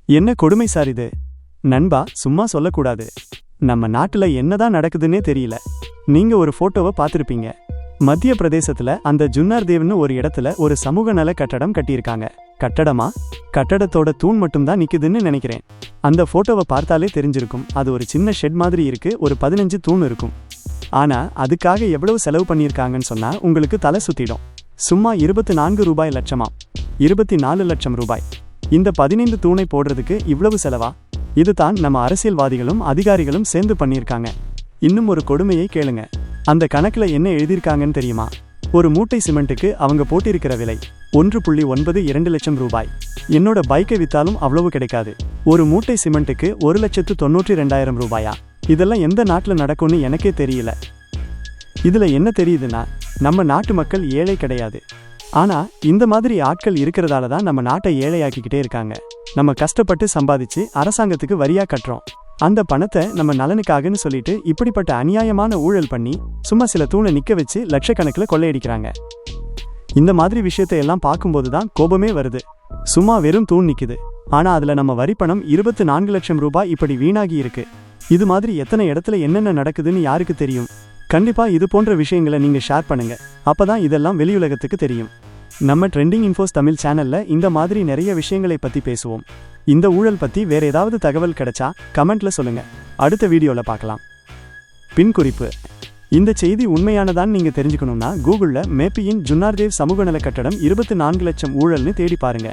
என்ன கொடுமை சார் இது. நண்பா, சும்மா சொல்லக்கூடாது. நம்ம நாட்டுல என்னதான் நடக்குதுன்னே தெரியல. நீங்க ஒரு போட்டோவை பார்த்திருப்பீங்க. மத்திய பிரதேசத்துல அந்த ஜுன்னார் தேவ்னு ஒரு இடத்துல ஒரு சமூக நல கட்டடம் கட்டியிருக்காங்க. கட்டடமா? கட்டடத்தோட தூண் மட்டும்தான் நிக்குதுன்னு நினைக்கிறேன். அந்த போட்டோவை பார்த்தாலே தெரிஞ்சிருக்கும். அது ஒரு சின்ன ஷெட் மாதிரி இருக்கு. ஒரு 15 தூண் இருக்கும். ஆனா அதுக்காக எவ்வளவு செலவு பண்ணியிருக்காங்கன்னு சொன்னா உங்களுக்கு தலை சுத்திடும். சும்மா 24 ரூபாய் லட்சமா? 24 லட்சம் ரூபாய். இந்த 15 தூணை போடுறதுக்கு இவ்வளவு செலவா? இதுதான் நம்ம அரசியல்வாதிகளும் அதிகாரிகளும் சேர்ந்து பண்ணியிருக்காங்க. இன்னும் ஒரு கொடுமையை கேளுங்க. அந்த கணக்குல என்ன எழுதியிருக்காங்கன்னு தெரியுமா? ஒரு மூட்டை சிமெண்ட்டுக்கு அவங்க போட்டிருக்கிற விலை 1.92 லட்சம் ரூபாய். என்னோட பைக்கை வித்தாலும் அவ்வளவு கிடைக்காது. ஒரு மூட்டை சிமெண்ட்டுக்கு 1,92,000 ரூபாயா? இதெல்லாம் எந்த நாட்டுல நடக்கும்னு எனக்கே தெரியல. இதுல என்ன தெரியுதுன்னா, நம்ம நாட்டு மக்கள் ஏழை கிடையாது. ஆனா இந்த மாதிரி ஆட்கள் இருக்கிறதால தான் நம்ம நாட்டை ஏழையாக்கிக்கிட்டே இருக்காங்க. நம்ம கஷ்டப்பட்டு சம்பாதிச்சு அரசாங்கத்துக்கு வரியா கட்டுறோம். அந்த பணத்தை நம்ம நலனுக்காகன்னு சொல்லிட்டு இப்படிப்பட்ட அநியாயமான ஊழல் பண்ணி சும்மா சில தூணை நிக்க வச்சு லட்சக்கணக்கில் கொள்ளையடிக்கிறாங்க. இந்த மாதிரி விஷயத்தை எல்லாம் பார்க்கும்போது தான் கோபமே வருது. சும்மா வெறும் தூண் நிக்குது, ஆனா அதுல நம்ம வரிப்பணம் 24 லட்சம் ரூபாய் இப்படி வீணாகி இருக்கு. இது மாதிரி எத்தனை இடத்துல என்னென்ன நடக்குதுன்னு யாருக்கு தெரியும்? கண்டிப்பா இது போன்ற விஷயங்களை நீங்க ஷேர் பண்ணுங்க. அப்பதான் இதெல்லாம் வெளியுலகத்துக்கு தெரியும். நம்ம ட்ரெண்டிங் இன்ஃபோஸ் தமிழ் சேனல்ல இந்த மாதிரி நிறைய விஷயங்களை பத்தி பேசுவோம். இந்த ஊழல் பத்தி வேற ஏதாவது தகவல் கிடைச்சா கமெண்ட்ல சொல்லுங்க. அடுத்த வீடியோல பார்க்கலாம். பின் குறிப்பு: இந்த செய்தி உண்மையானதான் நீங்க தெரிஞ்சுக்கணும்னா கூகுள்ல மேப்பியின் ஜுன்னார் தேவ் சமூக நல கட்டடம் 24 லட்சம் ஊழல்னு தேடி பாருங்க.